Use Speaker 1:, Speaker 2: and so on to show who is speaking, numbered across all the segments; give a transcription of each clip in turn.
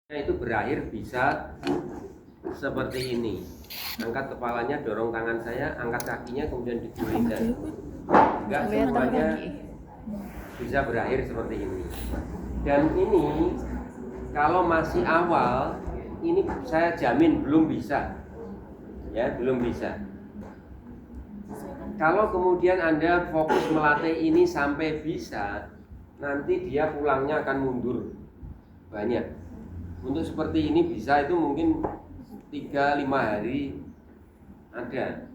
Speaker 1: Itu berakhir bisa seperti ini. Angkat kepalanya, dorong tangan saya, angkat kakinya, kemudian digulingkan. Enggak semuanya bisa berakhir seperti ini. Dan ini kalau masih awal, ini saya jamin belum bisa. Ya, belum bisa. Kalau kemudian Anda fokus melatih ini sampai bisa, nanti dia pulangnya akan mundur banyak. Untuk seperti ini bisa itu mungkin 3-5 hari ada.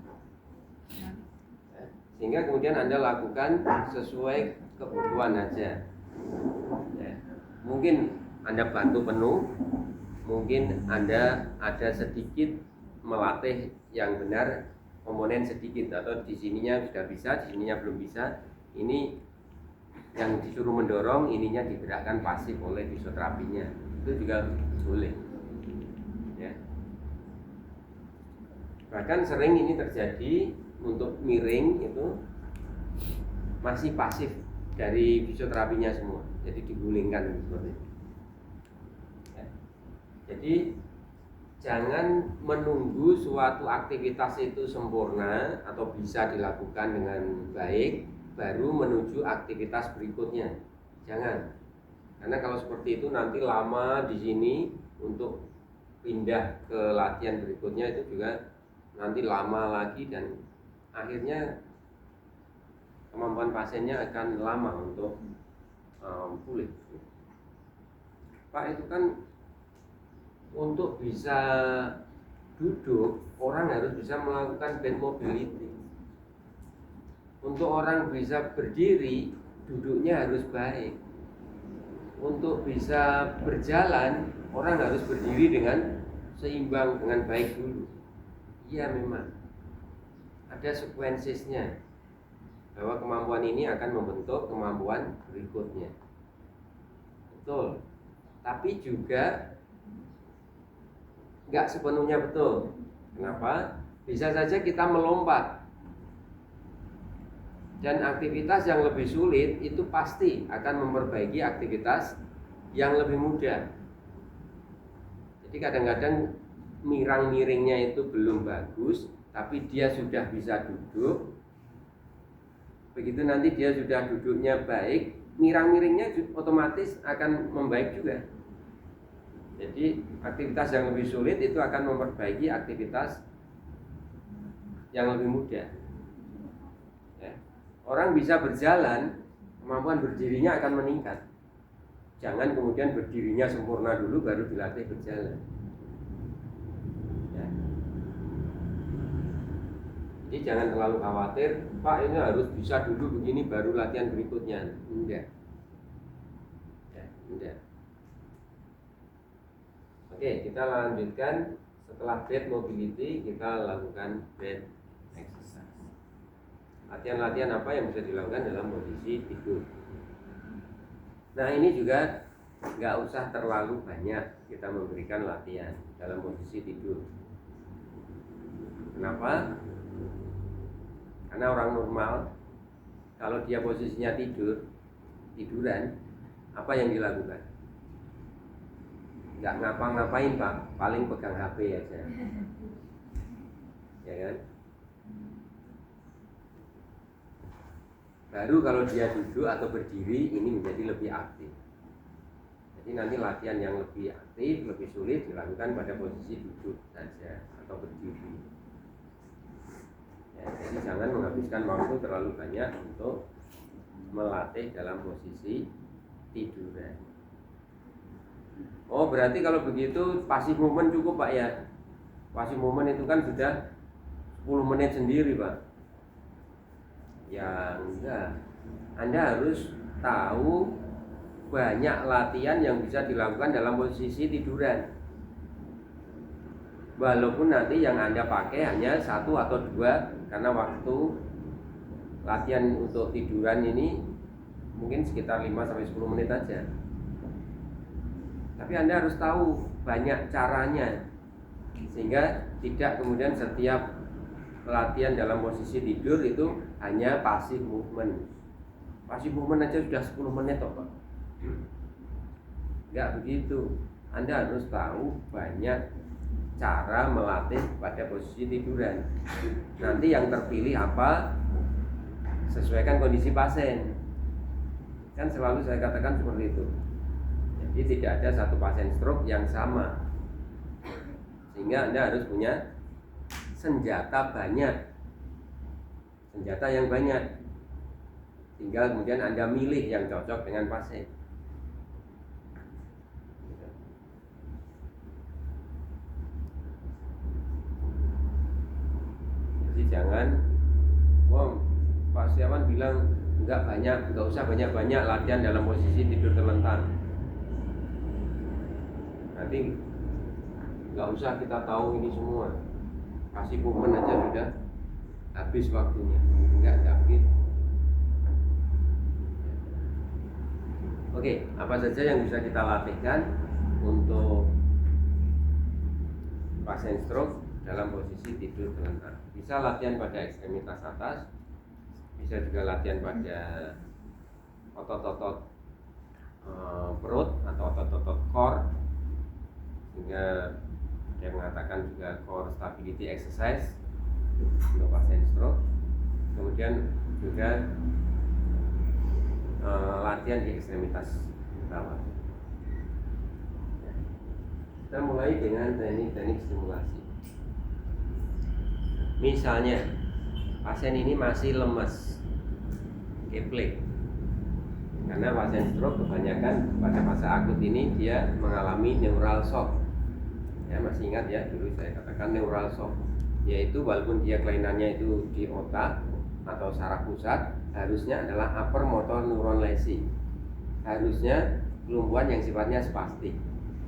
Speaker 1: Sehingga kemudian Anda lakukan sesuai kebutuhan aja. Ya. Mungkin Anda bantu penuh, mungkin Anda ada sedikit melatih yang benar, komponen sedikit, atau di sininya sudah bisa, di sininya belum bisa. Ini yang disuruh mendorong, ininya digerakkan pasif oleh fisioterapinya, itu juga boleh. Ya. Bahkan sering ini terjadi untuk miring itu masih pasif dari fisioterapinya semua, jadi digulingkan seperti itu. Ya. Jadi jangan menunggu suatu aktivitas itu sempurna atau bisa dilakukan dengan baik baru menuju aktivitas berikutnya. Jangan. Karena kalau seperti itu nanti lama di sini, untuk pindah ke latihan berikutnya itu juga nanti lama lagi, dan akhirnya kemampuan pasiennya akan lama untuk pulih. Pak, itu kan untuk bisa duduk, orang harus bisa melakukan band mobility. Untuk orang bisa berdiri, duduknya harus baik. Untuk bisa berjalan, orang harus berdiri dengan seimbang, dengan baik dulu. Iya, memang ada sekuensisnya, bahwa kemampuan ini akan membentuk kemampuan berikutnya. Betul. Tapi juga nggak sepenuhnya betul. Kenapa? Bisa saja kita melompat, dan aktivitas yang lebih sulit itu pasti akan memperbaiki aktivitas yang lebih mudah. Jadi kadang-kadang mirang-miringnya itu belum bagus, tapi dia sudah bisa duduk. Begitu nanti dia sudah duduknya baik, mirang-miringnya otomatis akan membaik juga. Jadi aktivitas yang lebih sulit itu akan memperbaiki aktivitas yang lebih mudah. Ya. Orang bisa berjalan, kemampuan berdirinya akan meningkat. Jangan kemudian berdirinya sempurna dulu baru dilatih berjalan. Ya. Jadi jangan terlalu khawatir, Pak ini harus bisa dulu begini baru latihan berikutnya. Enggak. Ya, enggak. Oke, kita lanjutkan. Setelah bed mobility, kita lakukan bed exercise. Latihan-latihan apa yang bisa dilakukan dalam posisi tidur. Nah, ini juga nggak usah terlalu banyak kita memberikan latihan dalam posisi tidur. Kenapa? Karena orang normal, kalau dia posisinya tiduran, apa yang dilakukan? Nggak ngapa-ngapain, Pak, paling pegang HP aja. Ya kan? Baru kalau dia duduk atau berdiri, ini menjadi lebih aktif. Jadi nanti latihan yang lebih aktif, lebih sulit dilakukan pada posisi duduk saja atau berdiri. Ya, jadi jangan menghabiskan waktu terlalu banyak untuk melatih dalam posisi tiduran. Oh, berarti kalau begitu passive movement cukup, Pak, ya? Passive movement itu kan sudah 10 menit sendiri, Pak. Ya enggak. Anda harus tahu banyak latihan yang bisa dilakukan dalam posisi tiduran. Walaupun nanti yang Anda pakai hanya 1 atau 2, karena waktu latihan untuk tiduran ini mungkin sekitar 5-10 menit aja. Tapi Anda harus tahu banyak caranya, sehingga tidak kemudian setiap latihan dalam posisi tidur itu hanya passive movement. Passive movement aja sudah 10 menit, Pak. Enggak begitu. Anda harus tahu banyak cara melatih pada posisi tiduran. Nanti yang terpilih apa, sesuaikan kondisi pasien. Kan selalu saya katakan seperti itu. Jadi tidak ada satu pasien stroke yang sama, sehingga Anda harus punya senjata yang banyak. Tinggal kemudian Anda milih yang cocok dengan pasien. Jadi jangan, Pak Setiawan bilang nggak usah banyak-banyak latihan dalam posisi tidur terlentang. Nanti nggak usah kita tahu ini semua, kasih kuman aja sudah habis waktunya. Enggak begitu. Oke, apa saja yang bisa kita latihkan untuk pasien stroke dalam posisi tidur terlentang? Bisa latihan pada ekstremitas atas, bisa juga latihan pada otot-otot perut atau otot-otot core, sehingga dia mengatakan juga core stability exercise untuk pasien stroke. Kemudian juga latihan di ekstremitas bawah. Kita mulai dengan teknik-teknik stimulasi. Misalnya pasien ini masih lemas, keplek, karena pasien stroke kebanyakan pada fase akut ini dia mengalami neural shock. Ya, masih ingat ya, dulu saya katakan neural shock, yaitu walaupun dia kelainannya itu di otak atau saraf pusat, harusnya adalah upper motor neuron lesi, harusnya kelumpuhan yang sifatnya spastik.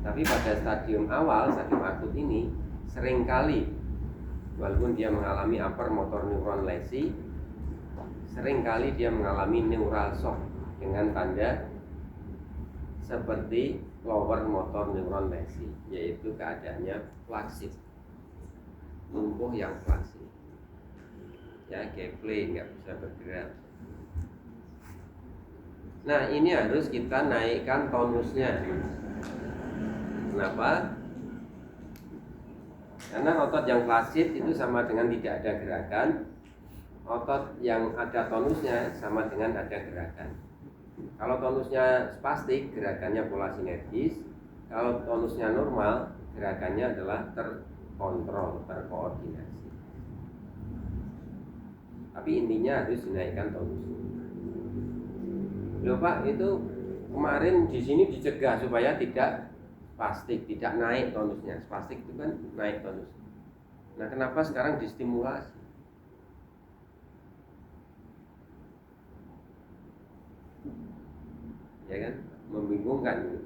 Speaker 1: Tapi pada stadium awal, stadium akut ini, seringkali walaupun dia mengalami upper motor neuron lesi, seringkali dia mengalami neural shock dengan tanda seperti lower motor neuron lesi, yaitu keadaannya flaccid, lumpuh yang flaccid. Ya, keplek, nggak bisa bergerak. Nah, ini harus kita naikkan tonusnya. Kenapa? Karena otot yang flaccid itu sama dengan tidak ada gerakan. Otot yang ada tonusnya sama dengan ada gerakan. Kalau tonusnya spastik, gerakannya pola sinergis. Kalau tonusnya normal, gerakannya adalah terkontrol, terkoordinasi. Tapi intinya harus dinaikkan tonusnya. Loh Pak, itu kemarin di sini dicegah supaya tidak spastik, tidak naik tonusnya. Spastik itu kan naik tonusnya. Nah, kenapa sekarang distimulasi? Ya kan, membingungkan.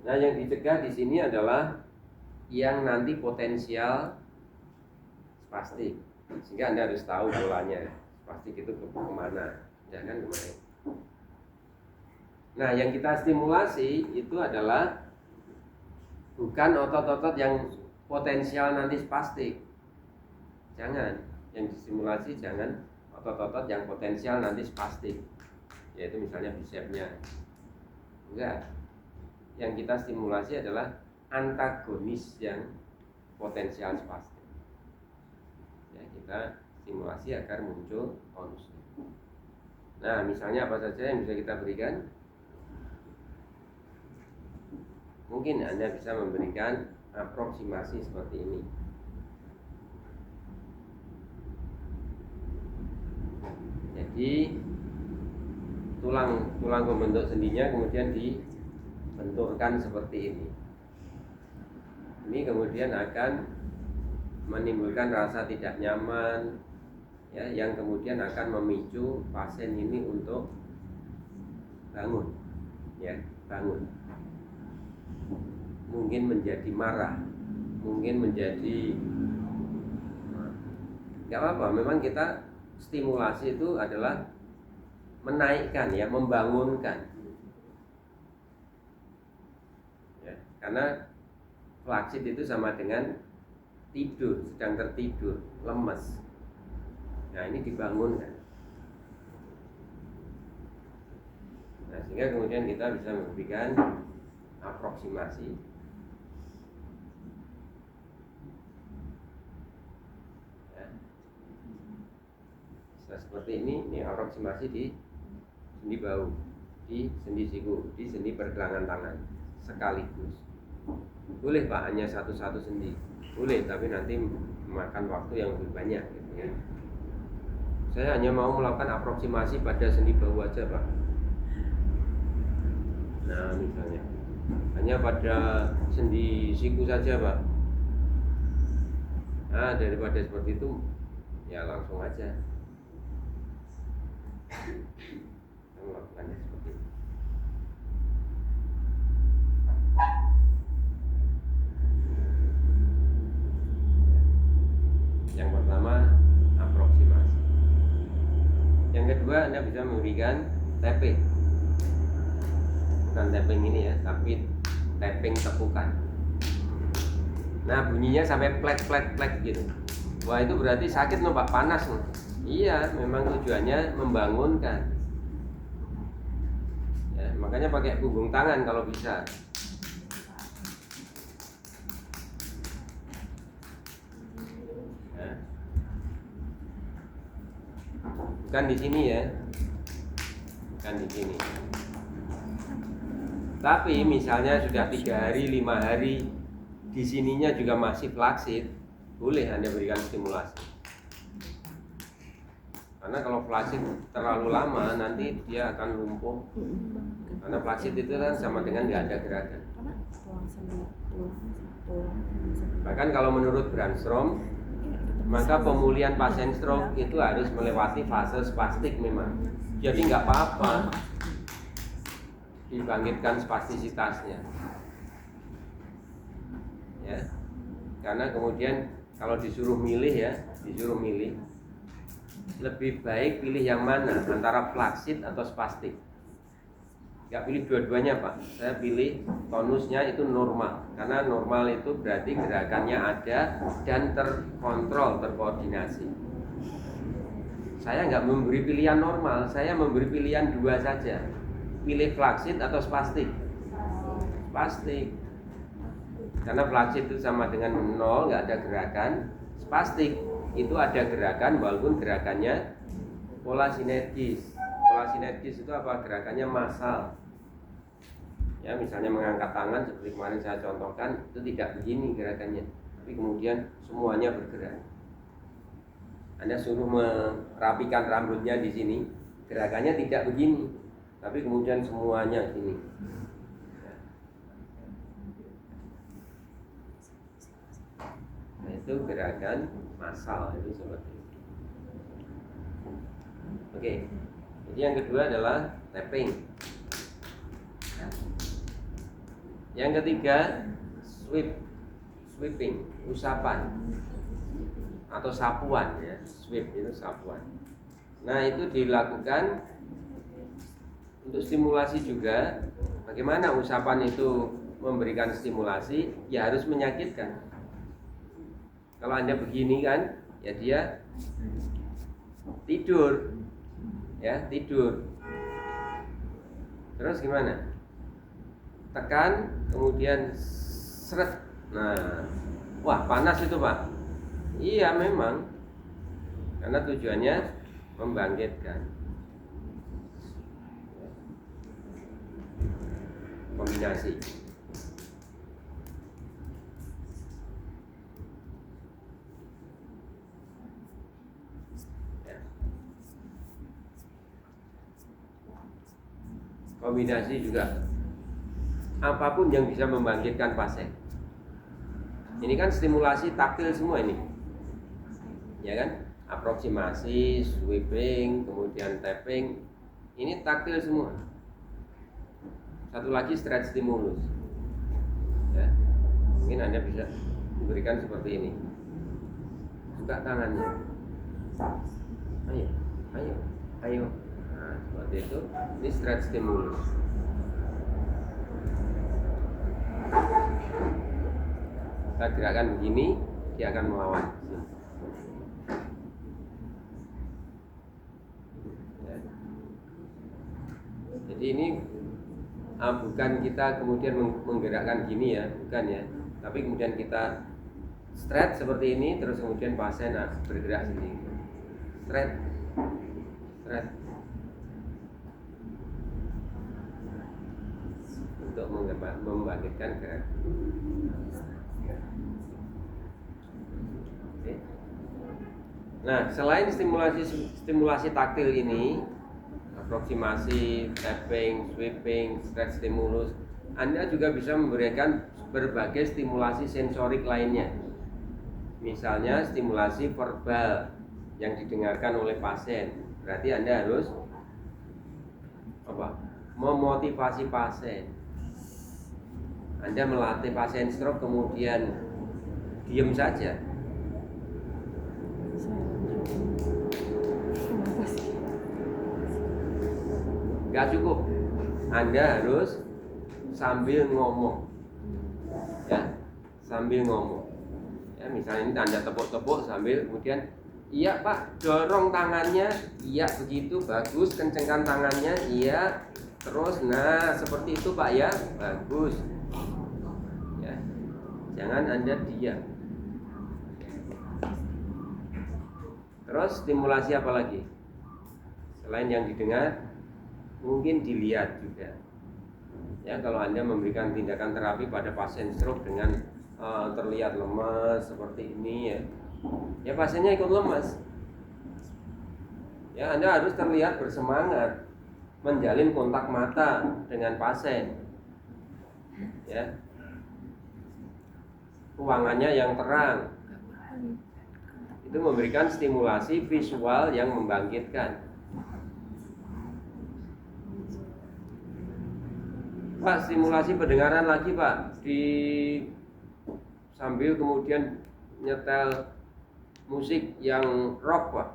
Speaker 1: Nah, yang dicegah di sini adalah yang nanti potensial spastik, sehingga Anda harus tahu polanya. Spastik itu kemana, jangan kemana. Nah, yang kita stimulasi itu adalah bukan otot-otot yang potensial nanti spastik. Jangan, yang distimulasi jangan otot-otot yang potensial nanti spastik, yaitu misalnya bisepsnya. Enggak. Yang kita stimulasi adalah antagonis yang potensial spastik. Ya, kita stimulasi agar muncul tonusnya. Nah, misalnya apa saja yang bisa kita berikan? Mungkin Anda bisa memberikan aproksimasi seperti ini. Jadi tulang pembentuk sendinya kemudian dibenturkan seperti ini. Ini kemudian akan menimbulkan rasa tidak nyaman, ya, yang kemudian akan memicu pasien ini untuk bangun, ya, bangun. Mungkin menjadi marah, mungkin menjadi, nggak apa-apa. Memang kita stimulasi itu adalah menaikkan, ya, membangunkan, ya, karena flaccid itu sama dengan tidur, sedang tertidur, lemes. Nah, ini dibangunkan. Nah, sehingga kemudian kita bisa memberikan aproksimasi. seperti ini aproksimasi di sendi bahu, di sendi siku, di sendi pergelangan tangan sekaligus. Boleh Pak, hanya satu-satu sendi boleh, tapi nanti memakan waktu yang lebih banyak gitu ya. Saya hanya mau melakukan aproksimasi pada sendi bahu aja Pak. Nah misalnya hanya pada sendi siku saja Pak. Nah daripada seperti itu ya langsung aja kita melakukannya seperti itu. Yang pertama aproksimasi. Yang kedua Anda bisa memberikan tapping. Bukan tapping ini ya, tapi tapping tepukan. Nah bunyinya sampai plek gitu. Wah itu berarti sakit loh Pak, panas loh. Iya, memang tujuannya membangunkan. Ya, makanya pakai punggung tangan kalau bisa. Ya. Bukan di sini ya, bukan di sini. Tapi misalnya sudah 3 hari, 5 hari, di sininya juga masih flaccid, boleh Anda berikan stimulasi. Karena kalau flaccid terlalu lama nanti dia akan lumpuh. Karena flaccid itu kan sama dengan nggak ada gerakan. Bahkan kalau menurut Brandstrom, maka pemulihan pasien stroke itu harus melewati fase spastik memang. Jadi nggak apa-apa dibangkitkan spastisitasnya. Ya. Karena kemudian kalau disuruh milih ya, lebih baik pilih yang mana antara flaccid atau spastik. Gak pilih dua-duanya Pak. Saya pilih tonusnya itu normal. Karena normal itu berarti gerakannya ada dan terkontrol, terkoordinasi. Saya nggak memberi pilihan normal, saya memberi pilihan 2 saja. Pilih flaccid atau spastik. Spastik. Karena flaccid itu sama dengan 0, nggak ada gerakan. Spastik itu ada gerakan walaupun gerakannya pola sinergis. Pola sinergis itu apa? Gerakannya massal. Ya, misalnya mengangkat tangan seperti kemarin saya contohkan, itu tidak begini gerakannya, tapi kemudian semuanya bergerak. Anda suruh merapikan rambutnya di sini, gerakannya tidak begini, tapi kemudian semuanya ini. Nah, itu gerakan massal itu seperti itu. Oke. Jadi yang kedua adalah tapping. Yang ketiga sweeping, usapan atau sapuan ya. Sweep itu sapuan. Nah itu dilakukan untuk stimulasi juga. Bagaimana usapan itu memberikan stimulasi? Ya harus menyakitkan. Kalau Anda begini kan, ya dia tidur, ya tidur. Terus gimana? Tekan, kemudian seret. Nah, wah panas itu Pak. Iya memang, karena tujuannya membangkitkan. Kombinasi. Ya. Kombinasi juga. Apapun yang bisa membangkitkan pasien. Ini kan stimulasi taktil semua ini, ya kan? Aproksimasi, sweeping, kemudian tapping, ini taktil semua. Satu lagi stretch stimulus. Ya. Mungkin Anda bisa memberikan seperti ini. Buka tangannya. Ayo. Nah, seperti itu. Ini stretch stimulus. Kita gerakan begini, dia akan melawan. Ya. Jadi ini bukan kita kemudian menggerakkan gini ya, bukan ya. Tapi kemudian kita stretch seperti ini, terus kemudian pasien bergerak sendiri. Stretch. stres untuk membangkitkan gerak. Oke. Nah, selain stimulasi taktil ini, aproksimasi, tapping, sweeping, stretch stimulus, Anda juga bisa memberikan berbagai stimulasi sensorik lainnya. Misalnya stimulasi verbal yang didengarkan oleh pasien. Berarti Anda harus memotivasi pasien. Anda melatih pasien stroke kemudian diam saja. Gak cukup. Anda harus sambil ngomong. Ya, sambil ngomong. Ya, misalnya ini Anda tepuk-tepuk sambil kemudian, iya Pak, dorong tangannya, iya begitu, bagus, kencengkan tangannya, iya, terus, nah seperti itu Pak ya, bagus. Ya, jangan Anda diam. Terus stimulasi apa lagi? Selain yang didengar, mungkin dilihat juga. Ya, kalau Anda memberikan tindakan terapi pada pasien stroke dengan terlihat lemas seperti ini ya pasiennya ikut lemas. Ya, Anda harus terlihat bersemangat, menjalin kontak mata dengan pasien. Ya, ruangannya yang terang, itu memberikan stimulasi visual yang membangkitkan. Pak, stimulasi pendengaran lagi Pak, sambil kemudian nyetel musik yang rock Pak.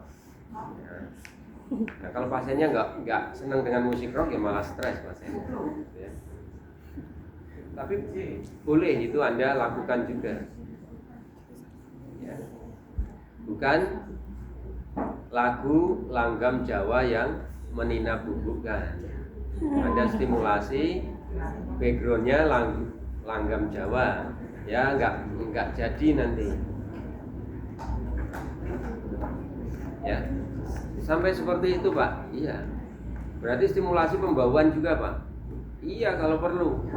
Speaker 1: Nah, kalau pasiennya nggak senang dengan musik rock ya malah stres pasiennya. Ya. Tapi boleh itu Anda lakukan juga. Ya. Bukan lagu langgam Jawa yang meninabubukan. Anda stimulasi backgroundnya langgam Jawa, ya nggak jadi nanti. Ya, sampai seperti itu Pak. Iya. Berarti stimulasi pembawaan juga Pak. Iya kalau perlu.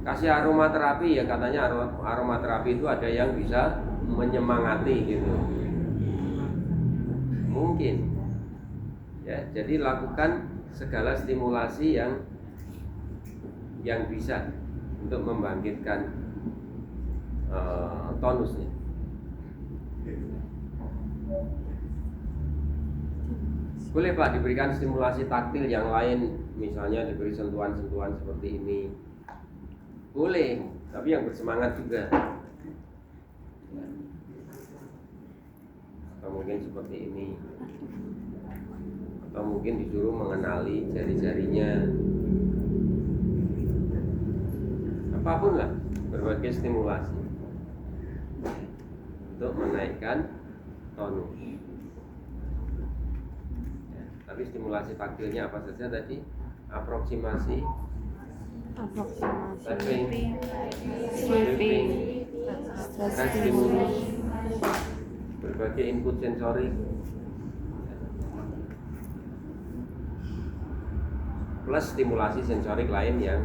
Speaker 1: Kasih aromaterapi ya, katanya aromaterapi itu ada yang bisa menyemangati gitu. Mungkin. Ya, jadi lakukan segala stimulasi yang bisa untuk membangkitkan tonusnya. Boleh Pak diberikan stimulasi taktil yang lain, misalnya diberi sentuhan-sentuhan seperti ini. Boleh, tapi yang bersemangat juga. Atau mungkin seperti ini. Atau mungkin disuruh mengenali jari-jarinya. Apapun lah, berbagai stimulasi untuk menaikkan tonus. Ya, tapi stimulasi taktilnya apa saja tadi? Aproksimasi, tapping, sweeping, stretch stimulus, berbagai input sensorik, plus stimulasi sensorik lain yang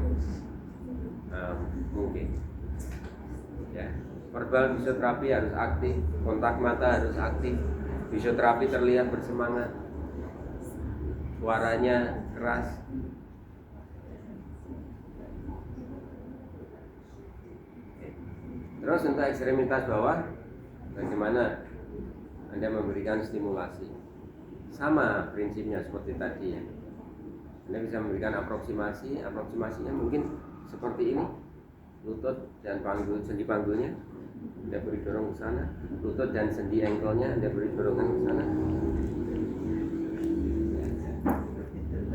Speaker 1: mungkin. Ya, verbal fisioterapi harus aktif, kontak mata harus aktif, fisioterapi terlihat bersemangat, suaranya keras. Terus untuk ekstremitas bawah, bagaimana Anda memberikan stimulasi? Sama prinsipnya seperti tadi ya. Anda bisa memberikan aproksimasinya mungkin seperti ini, lutut dan sendi panggulnya Anda beri dorong ke sana, lutut dan sendi engkelnya Anda beri dorongan ke sana.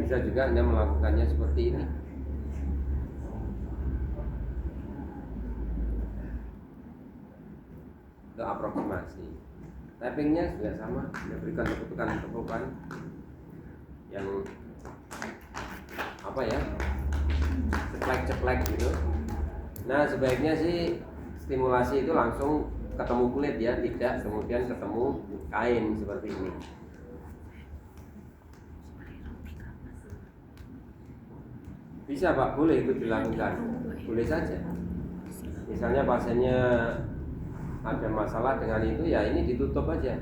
Speaker 1: Bisa juga Anda melakukannya seperti ini. Itu aproksimasi. Tappingnya juga sama, Anda berikan tepukan yang ceplek gitu. Nah sebaiknya sih stimulasi itu langsung ketemu kulit ya, tidak kemudian ketemu kain seperti ini. Bisa Pak, boleh itu dilakukan, boleh saja. Misalnya pasiennya ada masalah dengan itu, ya ini ditutup aja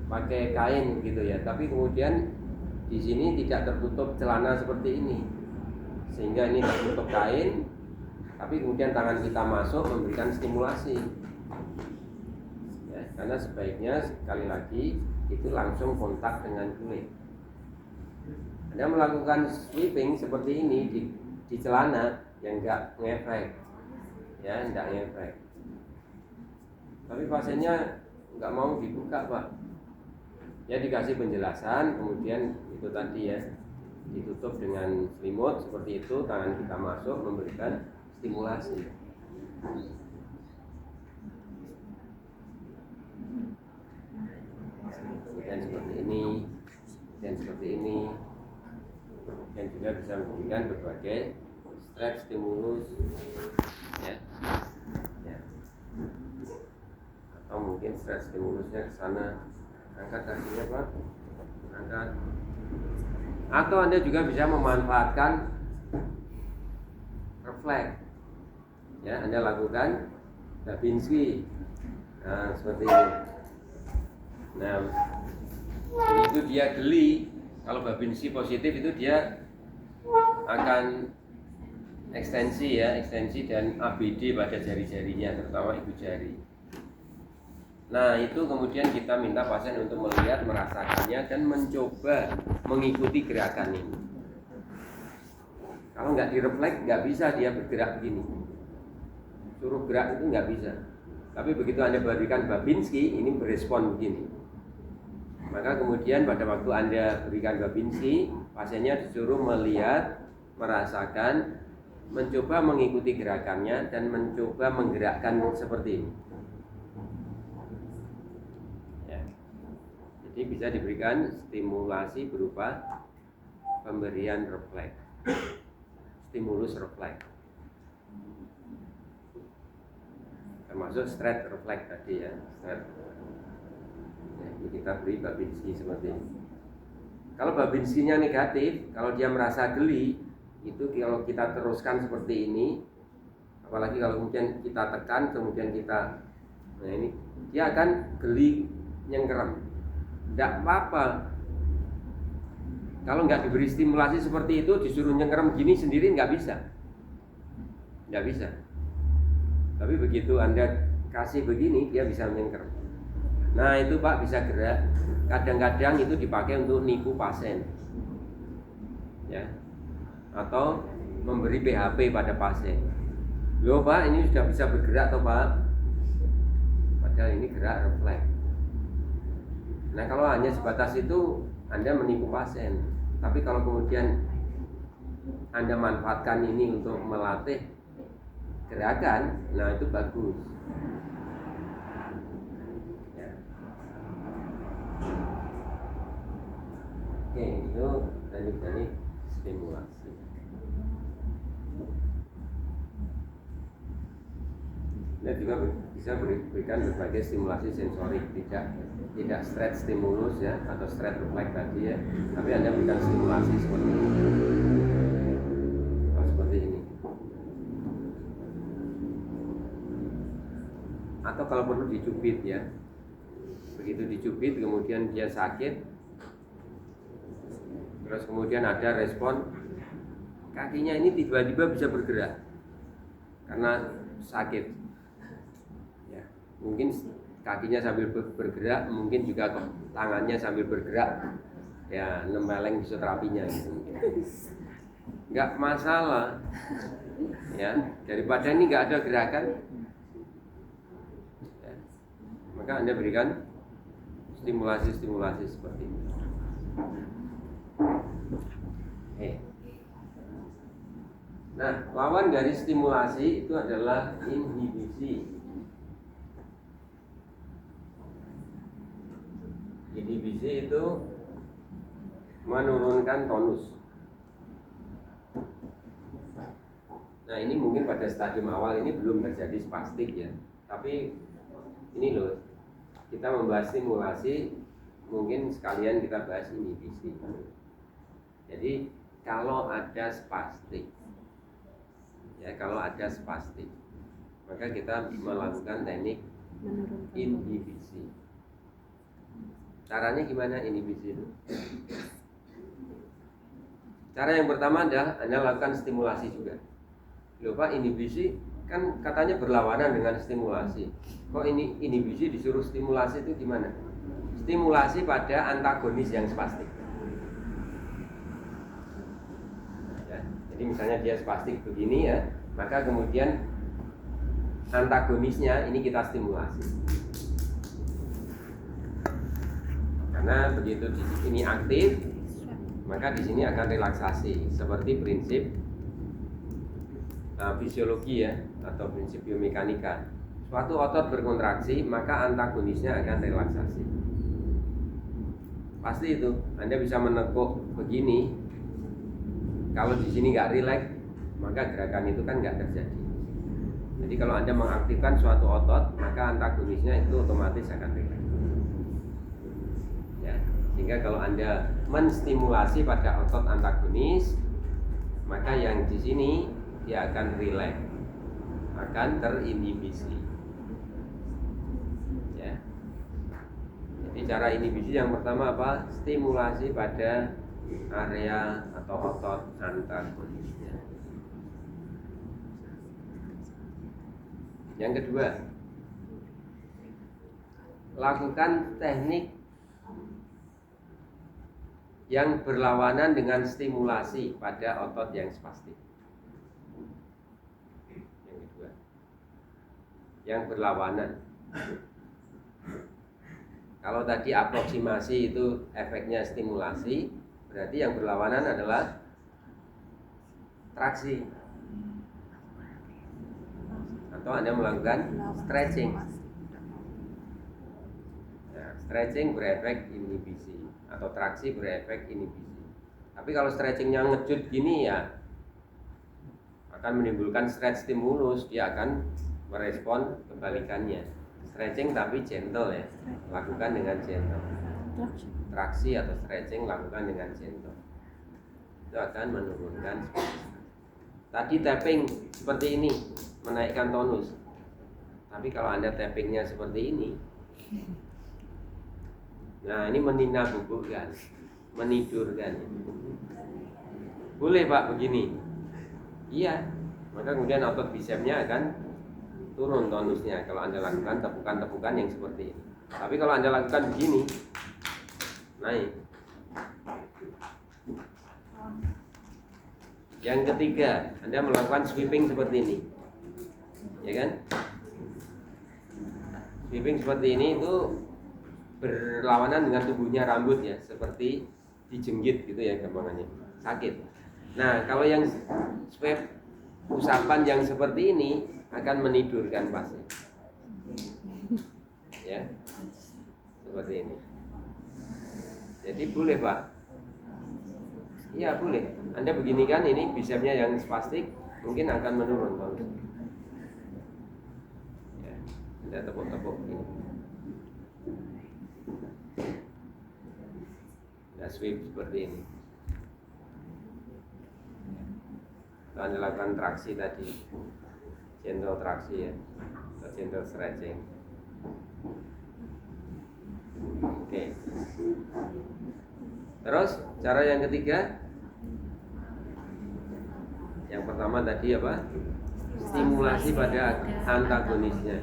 Speaker 1: pakai kain gitu ya. Tapi kemudian di sini tidak tertutup celana seperti ini, sehingga ini tertutup kain. Tapi kemudian tangan kita masuk memberikan stimulasi. Ya, karena sebaiknya sekali lagi itu langsung kontak dengan kulit. Anda melakukan sweeping seperti ini di celana yang enggak ngefek, ya enggak ngefek. Tapi pasiennya enggak mau dibuka Pak. Ya dikasih penjelasan, kemudian itu tadi ya ditutup dengan selimut seperti itu, tangan kita masuk memberikan stimulasi. Dan seperti ini, dan seperti ini. Dan juga bisa memberikan berbagai stretch stimulus ya. Ya. Atau mungkin stretch stimulusnya ke sana. Angkat kakinya Pak, angkat. Atau Anda juga bisa memanfaatkan refleks. Ya, Anda lakukan Babinski. Nah, seperti ini. Nah, begitu dia geli, kalau Babinski positif itu dia akan ekstensi ya, ekstensi dan ABD pada jari-jarinya, terutama ibu jari. Nah itu kemudian kita minta pasien untuk melihat, merasakannya dan mencoba mengikuti gerakan ini. Kalau nggak direfleks nggak bisa dia bergerak begini. Suruh gerak itu nggak bisa. Tapi begitu Anda berikan Babinski, ini berespon begini. Maka kemudian pada waktu Anda berikan Babinski, pasiennya disuruh melihat, merasakan, mencoba mengikuti gerakannya dan mencoba menggerakkan seperti ini. Ya. Jadi bisa diberikan stimulasi berupa pemberian refleks, stimulus refleks, termasuk stretch refleks tadi ya, stretch. Ya, ini kita beri Babinski seperti ini. Kalau Babinskinya negatif, kalau dia merasa geli, itu kalau kita teruskan seperti ini, apalagi kalau kemudian kita tekan, kemudian kita, nah ini dia akan geli nyengkerem. Tidak apa-apa. Kalau nggak diberi stimulasi seperti itu, disuruh nyengkerem gini sendiri nggak bisa, nggak bisa. Tapi begitu Anda kasih begini, dia bisa nyengkerem. Nah itu Pak bisa gerak. Kadang-kadang itu dipakai untuk nipu pasien, ya, atau memberi PHP pada pasien. Loh Pak, ini sudah bisa bergerak toh Pak? Padahal ini gerak refleks. Nah kalau hanya sebatas itu Anda menipu pasien. Tapi kalau kemudian Anda manfaatkan ini untuk melatih gerakan, nah itu bagus. Ya. Oke, itu teknik-teknik stimulasi. Anda juga bisa berikan berbagai stimulasi sensorik, tidak stretch stimulus ya, atau stretch refleks tadi ya, tapi Anda berikan stimulasi seperti ini, seperti ini. Atau kalau perlu dicubit ya, begitu dicubit kemudian dia sakit, terus kemudian ada respon, kakinya ini tiba-tiba bisa bergerak karena sakit ya. Mungkin kakinya sambil bergerak, mungkin juga tangannya sambil bergerak ya, nempeleng fisioterapinya gitu. Nggak masalah ya, daripada ini nggak ada gerakan ya, maka Anda berikan stimulasi-stimulasi seperti ini. Nah, lawan dari stimulasi itu adalah inhibisi. Inhibisi itu menurunkan tonus. Nah, ini mungkin pada stadium awal ini belum terjadi spastik ya, tapi Ini loh, kita membahas stimulasi, mungkin sekalian kita bahas inhibisi. Jadi kalau ada spastik, ya kalau ada spastik, maka kita melakukan teknik inhibisi. Caranya gimana inhibisi itu? Cara yang pertama adalah Anda lakukan stimulasi juga. Loh Pak, inhibisi kan katanya berlawanan dengan stimulasi. Kok ini inhibisi disuruh stimulasi itu gimana? Stimulasi pada antagonis yang spastik. Ya, jadi misalnya dia spastik begini ya, maka kemudian antagonisnya ini kita stimulasi. Karena begitu di sini aktif, maka di sini akan relaksasi. Seperti prinsip fisiologi ya, atau prinsip biomekanika. Suatu otot berkontraksi, maka antagonisnya akan relaksasi. Pasti itu. Anda bisa menekuk begini. Kalau di sini nggak rileks, maka gerakan itu kan nggak terjadi. Jadi kalau Anda mengaktifkan suatu otot, maka antagonisnya itu otomatis akan rileks. Ya, sehingga kalau Anda menstimulasi pada otot antagonis, maka yang di sini dia akan rileks, akan terinhibisi. Ya. Jadi cara inhibisi yang pertama apa? Stimulasi pada area atau otot antagonisnya. Yang kedua, lakukan teknik yang berlawanan dengan stimulasi pada otot yang spastik. Yang kedua, yang berlawanan. Kalau tadi aproksimasi itu efeknya stimulasi, berarti yang berlawanan adalah traksi. Atau Anda melakukan stretching. Nah, stretching berefek inhibisi atau traksi berefek inhibisi. Tapi kalau stretchingnya ngejut gini ya akan menimbulkan stretch stimulus, dia akan merespon kebalikannya. Stretching tapi gentle ya, lakukan dengan gentle. Traksi atau stretching lakukan dengan gentle. Itu akan menurunkan spastik. Tadi tapping seperti ini menaikkan tonus. Tapi kalau Anda tappingnya seperti ini, nah ini meninabubukan, menidurkan. Boleh Pak begini? Iya. Maka kemudian otot bisepsnya akan turun tonusnya kalau Anda lakukan tepukan-tepukan yang seperti ini. Tapi kalau Anda lakukan begini, naik. Yang ketiga, Anda melakukan sweeping seperti ini. Ya kan? Sweeping seperti ini itu berlawanan dengan tubuhnya rambut ya, seperti dijenggit gitu ya gampangannya, sakit. Nah kalau yang sweep usapan yang seperti ini akan menidurkan pasien, ya seperti ini. Jadi boleh Pak? Iya boleh. Anda begini kan, ini bisepsnya yang spastik mungkin akan menurun tonus. Ya, Anda tepuk-tepuk ini. Nah, sweep seperti ini. Anda lakukan traksi tadi, gentle traksi ya, atau gentle stretching. Oke. Terus cara yang ketiga, yang pertama tadi apa? Stimulasi pada antagonisnya.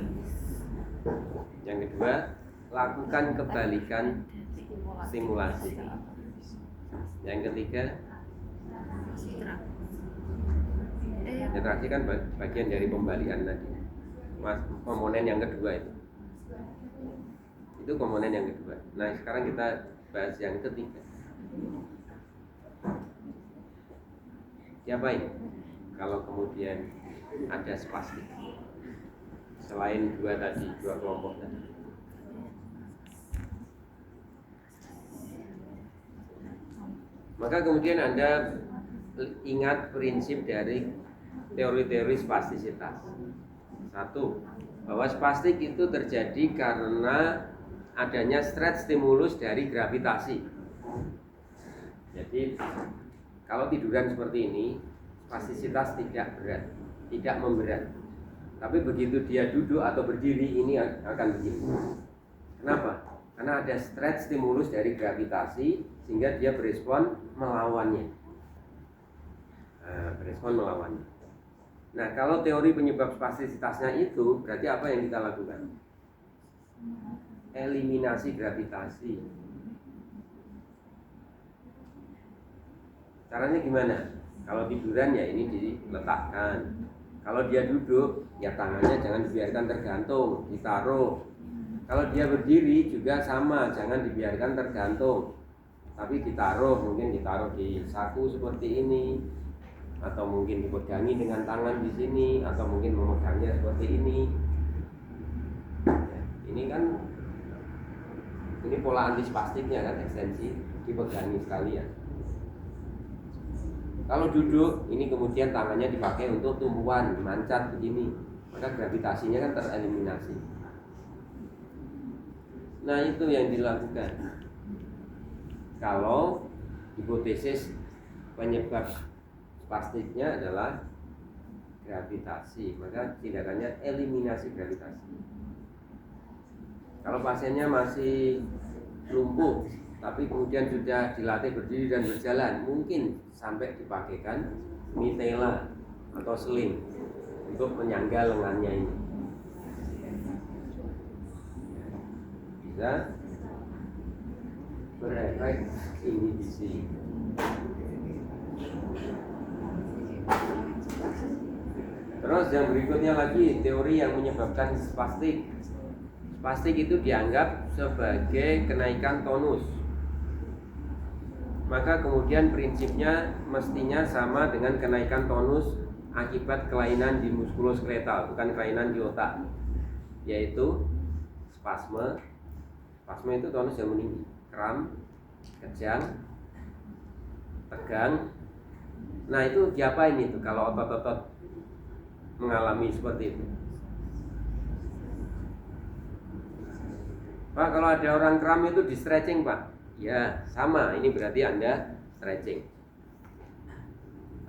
Speaker 1: Yang kedua, lakukan kebalikan stimulasi. Yang ketiga, traksi kan bagian dari pembalikan tadi. Komponen yang kedua itu komponen yang kedua. Nah sekarang kita bahas yang ketiga. Diapain kalau kemudian ada spastik selain dua kelompok tadi? Maka kemudian Anda ingat prinsip dari teori-teori spastisitas. Satu, bahwa spastik itu terjadi karena adanya stretch stimulus dari gravitasi. Jadi kalau tiduran seperti ini, spastisitas tidak berat, tidak memberat. Tapi begitu dia duduk atau berdiri, ini akan begini. Kenapa? Karena ada stretch stimulus dari gravitasi sehingga dia berespon melawannya. Nah, kalau teori penyebab spastisitasnya itu, berarti apa yang kita lakukan? Eliminasi gravitasi. Caranya gimana? Kalau tiduran ya ini diletakkan. Kalau dia duduk, ya tangannya jangan dibiarkan tergantung, ditaruh. Kalau dia berdiri juga sama, jangan dibiarkan tergantung, tapi ditaruh, mungkin ditaruh di saku seperti ini, atau mungkin dipegangi dengan tangan di sini, atau mungkin memegangnya seperti ini. Ya, ini kan, ini pola antispastiknya kan, ekstensi, dipegangi sekalian. Kalau duduk, ini kemudian tangannya dipakai untuk tumpuan, mancat begini, maka gravitasinya kan tereliminasi. Nah, itu yang dilakukan. Kalau hipotesis penyebab spastiknya adalah gravitasi, maka tindakannya eliminasi gravitasi. Kalau pasiennya masih lumpuh, tapi kemudian sudah dilatih berdiri dan berjalan, mungkin sampai dipakaikan mitela atau sling untuk menyangga lengannya ini. Bisa berefek inhibisi. Terus yang berikutnya lagi, teori yang menyebabkan spastik. Spastik itu dianggap sebagai kenaikan tonus. Maka kemudian prinsipnya mestinya sama dengan kenaikan tonus akibat kelainan di muskuloskeletal, bukan kelainan di otak, yaitu spasme. Spasme itu tonus yang meninggi, kram, kejang, tegang. Nah, itu diapain itu kalau otot-otot mengalami seperti itu? Pak, kalau ada orang kram itu di stretching, Pak. Ya, sama, ini berarti Anda stretching.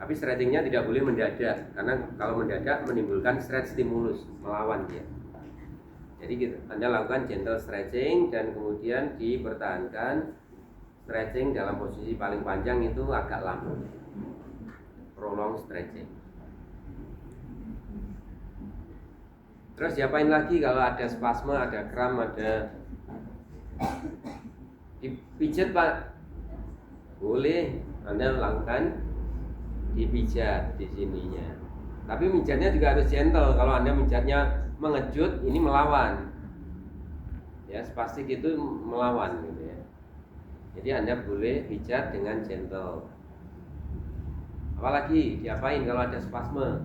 Speaker 1: Tapi stretchingnya tidak boleh mendadak, karena kalau mendadak menimbulkan stretch stimulus, melawan dia. Jadi gitu, Anda lakukan gentle stretching dan kemudian dipertahankan stretching dalam posisi paling panjang itu agak lama. Prolong stretching. Terus diapain lagi kalau ada spasme, ada kram, ada dipijat, Pak? Boleh, Anda lakukan dipijat di sininya. Tapi mijatnya juga harus gentle. Kalau Anda mijatnya mengejut, ini melawan. Ya, spastik itu melawan gitu ya. Jadi Anda boleh pijat dengan gentle. Apalagi diapain kalau ada spasme?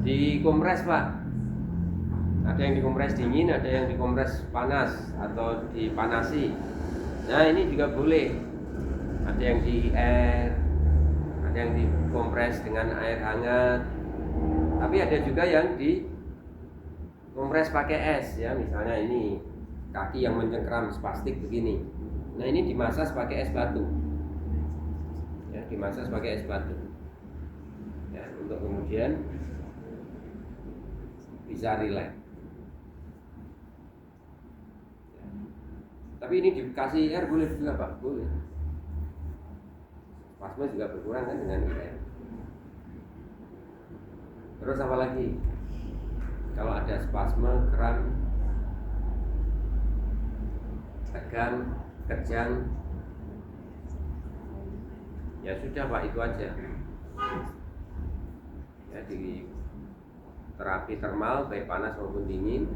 Speaker 1: Dikompres, Pak. Ada yang dikompres dingin, ada yang dikompres panas atau dipanasi. Nah, ini juga boleh. Ada yang di air, ada yang dikompres dengan air hangat. Tapi ada juga yang dikompres pakai es ya, misalnya ini kaki yang mencengkram spastik begini. Nah, ini dimasas pakai es batu. Ya, dimasas pakai es batu. Ya, untuk kemudian bisa rileks. Ya. Tapi ini dikasih air boleh juga, Pak? Boleh. Spasme juga berkurang kan dengan air. Terus apa lagi? Kalau ada spasme, kram, tegang, kejang, ya sudah, Pak, itu aja. Ya, di terapi termal baik panas maupun dingin,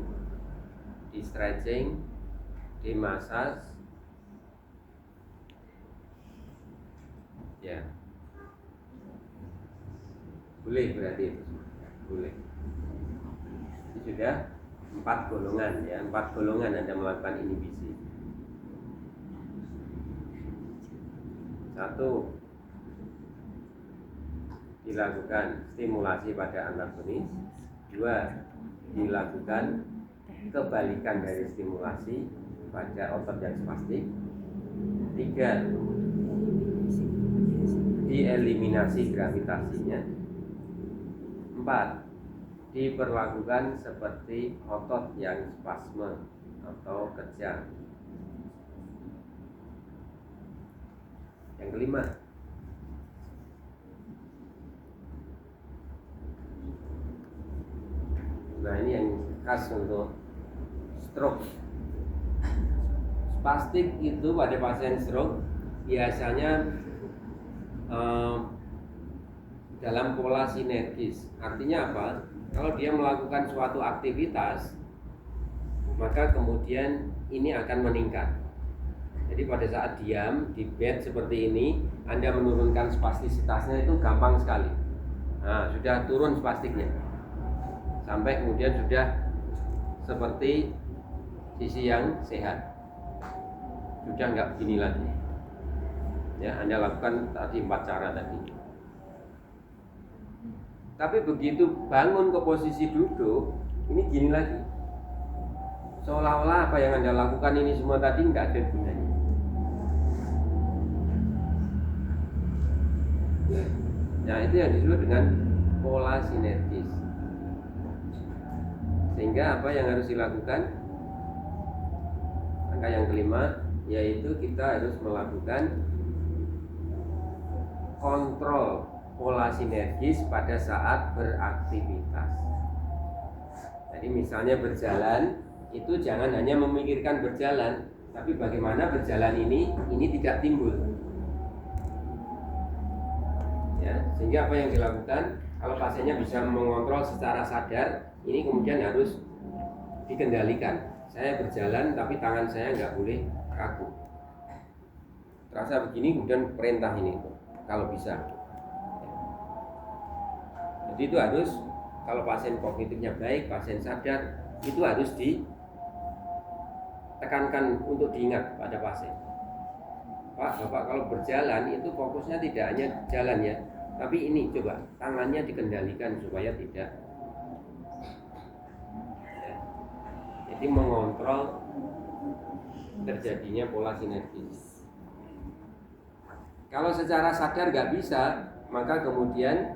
Speaker 1: di stretching, di massage, ya boleh, berarti itu boleh. Itu sudah 4 golongan ya, 4 golongan Anda melakukan inhibisi. 1, dilakukan stimulasi pada antagonis. 2. Dilakukan kebalikan dari stimulasi pada otot yang spastik. 3. Dieliminasi gravitasinya. 4. Diperlakukan seperti otot yang spasme atau kejang. Yang kelima, nah ini yang khas untuk stroke. Spastik itu pada pasien stroke biasanya dalam pola sinergis. Artinya apa? Kalau dia melakukan suatu aktivitas, maka kemudian ini akan meningkat. Jadi pada saat diam di bed seperti ini, Anda menurunkan spastisitasnya itu gampang sekali. Nah, sudah turun spastiknya. Sampai kemudian sudah seperti sisi yang sehat. Sudah nggak begini lagi. Ya, Anda lakukan tadi 4 cara tadi. Tapi begitu bangun ke posisi duduk, ini gini lagi. Seolah-olah apa yang Anda lakukan ini semua tadi nggak ada gunanya. Nah, itu yang disebut dengan pola sinergis. Sehingga apa yang harus dilakukan? Angka yang kelima, yaitu kita harus melakukan kontrol pola sinergis pada saat beraktivitas. Jadi misalnya berjalan, itu jangan hanya memikirkan berjalan, tapi bagaimana berjalan ini tidak timbul. Ya, sehingga apa yang dilakukan? Kalau pasiennya bisa mengontrol secara sadar, ini kemudian harus dikendalikan. Saya berjalan, tapi tangan saya nggak boleh kaku. Terasa begini, kemudian perintah ini, kalau bisa. Jadi itu harus, kalau pasien kognitifnya baik, pasien sadar, itu harus ditekankan untuk diingat pada pasien. Pak, Bapak kalau berjalan itu fokusnya tidak hanya jalan ya, tapi ini coba tangannya dikendalikan supaya tidak. Ya. Jadi mengontrol terjadinya pola sinergis. Kalau secara sadar nggak bisa, maka kemudian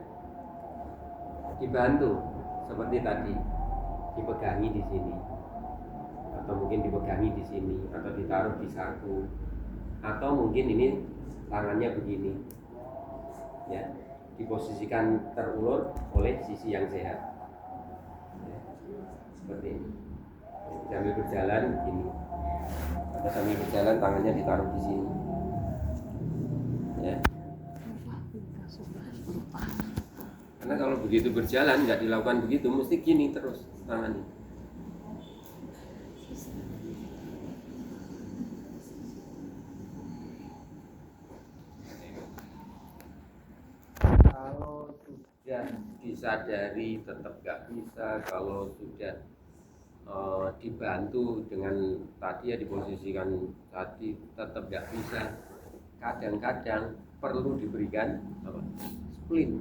Speaker 1: dibantu seperti tadi, dipegangi di sini, atau mungkin dipegangi di sini, atau ditaruh di saku. Atau mungkin ini tangannya begini, ya, diposisikan terulur oleh sisi yang sehat, ya, seperti ini. Sambil berjalan begini, atau sambil berjalan tangannya ditaruh di sini, ya. Karena kalau begitu berjalan nggak dilakukan begitu, mesti gini terus tangannya. Kalau sudah disadari tetap nggak bisa, kalau sudah dibantu dengan tadi ya diposisikan tadi tetap nggak bisa. Kadang-kadang perlu diberikan splint.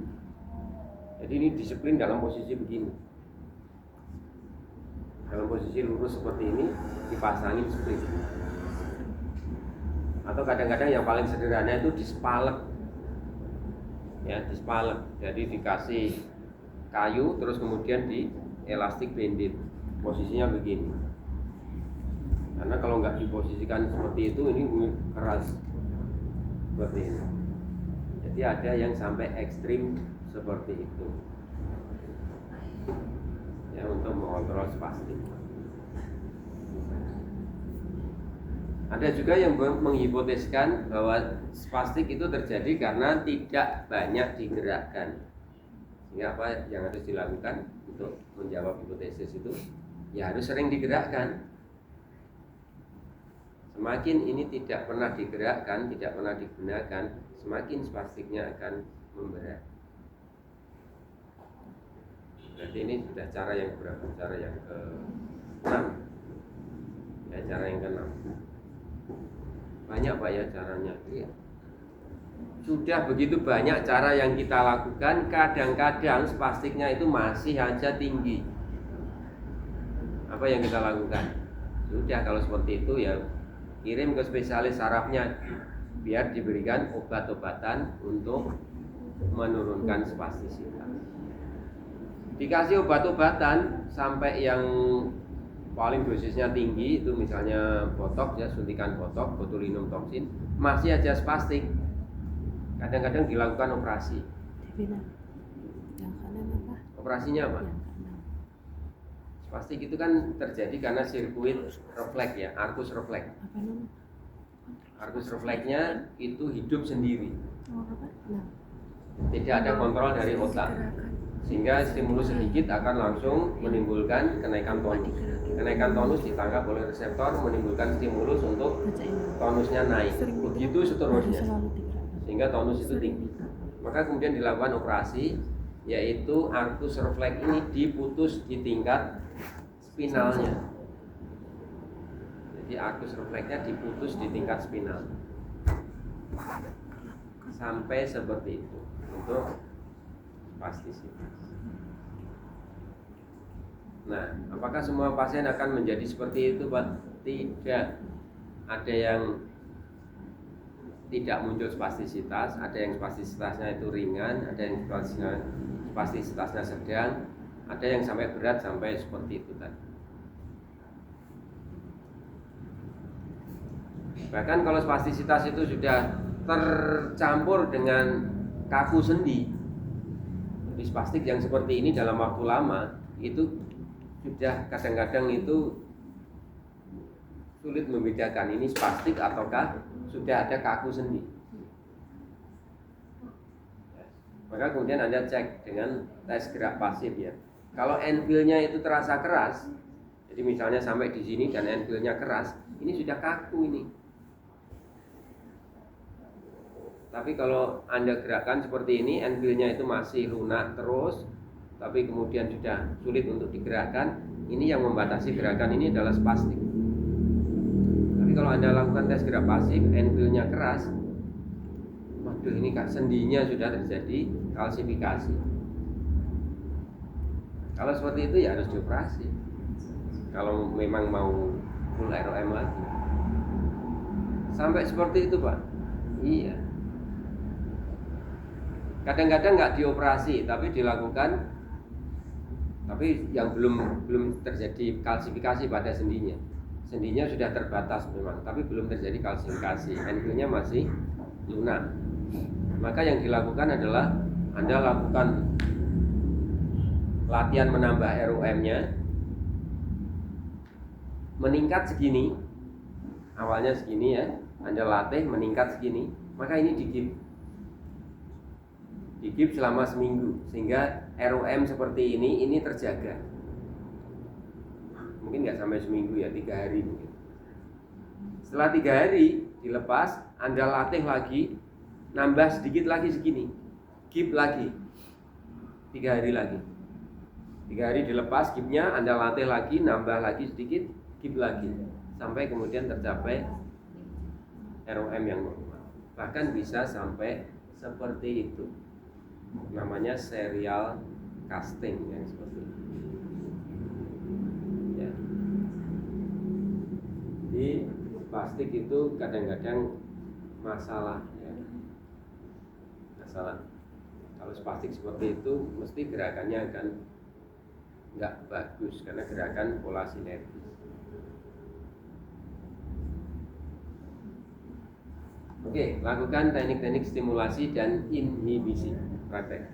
Speaker 1: Jadi ini disiplin dalam posisi begini, dalam posisi lurus seperti ini dipasangin splint. Atau kadang-kadang yang paling sederhana itu dispalek. Ya, dispalek. Jadi dikasih kayu terus kemudian di elastik bandit, posisinya begini. Karena kalau nggak diposisikan seperti itu, ini keras seperti ini. Jadi ada yang sampai ekstrim seperti itu, ya, untuk mengontrol spastik. Ada juga yang menghipoteskan bahwa spastik itu terjadi karena tidak banyak digerakkan. Sehingga apa yang harus dilakukan untuk menjawab hipotesis itu? Ya harus sering digerakkan. Semakin ini tidak pernah digerakkan, tidak pernah digunakan, semakin spastiknya akan memberat. Jadi ini sudah cara yang berapa? Cara yang ke-6. Ya, cara yang ke-6. Banyak Pak ya caranya. Iya. sudah begitu banyak cara yang kita lakukan, kadang-kadang spastiknya itu masih aja tinggi. Apa yang kita lakukan? Sudah, kalau seperti itu ya kirim ke spesialis sarafnya biar diberikan obat-obatan untuk menurunkan spastisitas. Dikasih obat-obatan sampai yang paling dosisnya tinggi itu misalnya botok ya, suntikan botok, botulinum toksin, masih aja spastik. Kadang-kadang dilakukan operasi.
Speaker 2: Yang kanan apa?
Speaker 1: Operasinya apa?
Speaker 2: Yang kanan.
Speaker 1: Spastik itu kan terjadi karena sirkuit refleks ya, arcus refleks.
Speaker 2: Apa namanya?
Speaker 1: Arcus refleksnya itu hidup sendiri.
Speaker 2: Oh, apa? Nah.
Speaker 1: Tidak ada kontrol dari otak. Sehingga stimulus sedikit akan langsung menimbulkan kenaikan tonus. Kenaikan tonus ditangkap oleh reseptor, menimbulkan stimulus untuk tonusnya naik. Begitu seterusnya. Sehingga tonus itu tinggi. Maka kemudian dilakukan operasi, yaitu arcus refleks ini diputus di tingkat spinalnya. Jadi arcus refleksnya diputus di tingkat spinal. Sampai seperti itu untuk spastisitas. Nah, apakah semua pasien akan menjadi seperti itu, Pak? Tidak. Ada yang tidak muncul spastisitas, ada yang spastisitasnya itu ringan, ada yang spastisitasnya sedang, ada yang sampai berat sampai seperti itu tadi. Bahkan kalau spastisitas itu sudah tercampur dengan kaku sendi, di spastik yang seperti ini dalam waktu lama itu sudah kadang-kadang itu sulit membedakan ini spastik ataukah sudah ada kaku sendi. Maka kemudian Anda cek dengan tes gerak pasif ya. Kalau end-feel-nya itu terasa keras, jadi misalnya sampai di sini dan end-feel-nya keras, ini sudah kaku ini. Tapi kalau Anda gerakkan seperti ini, end-feel-nya itu masih lunak terus, tapi kemudian sudah sulit untuk digerakkan, ini yang membatasi gerakan ini adalah spastik. Tapi kalau Anda lakukan tes gerak pasif, end-feel-nya keras, waduh ini sendinya sudah terjadi kalsifikasi. Kalau seperti itu ya harus dioperasi. Kalau memang mau full ROM lagi. Sampai seperti itu, Pak. Iya. Kadang-kadang nggak dioperasi, tapi dilakukan, tapi yang belum terjadi kalsifikasi pada sendinya. Sendinya sudah terbatas memang, tapi belum terjadi kalsifikasi. End-feel-nya masih lunak. Maka yang dilakukan adalah Anda lakukan latihan menambah ROM-nya, meningkat segini, awalnya segini ya, Anda latih meningkat segini, maka ini digip selama seminggu sehingga ROM seperti ini terjaga. Mungkin nggak sampai seminggu ya, 3 hari mungkin. Setelah 3 hari dilepas, Anda latih lagi, nambah sedikit lagi segini, gip lagi, 3 hari lagi. 3 hari dilepas gipnya, Anda latih lagi, nambah lagi sedikit, gip lagi, sampai kemudian tercapai ROM yang normal. Bahkan bisa sampai seperti itu. Namanya serial casting yang seperti itu. Ya. Jadi plastik itu kadang-kadang masalah ya. Masalah. Kalau spastik seperti itu mesti gerakannya akan nggak bagus karena gerakan pola sinergis. Oke, lakukan teknik-teknik stimulasi dan inhibisi. Praktek.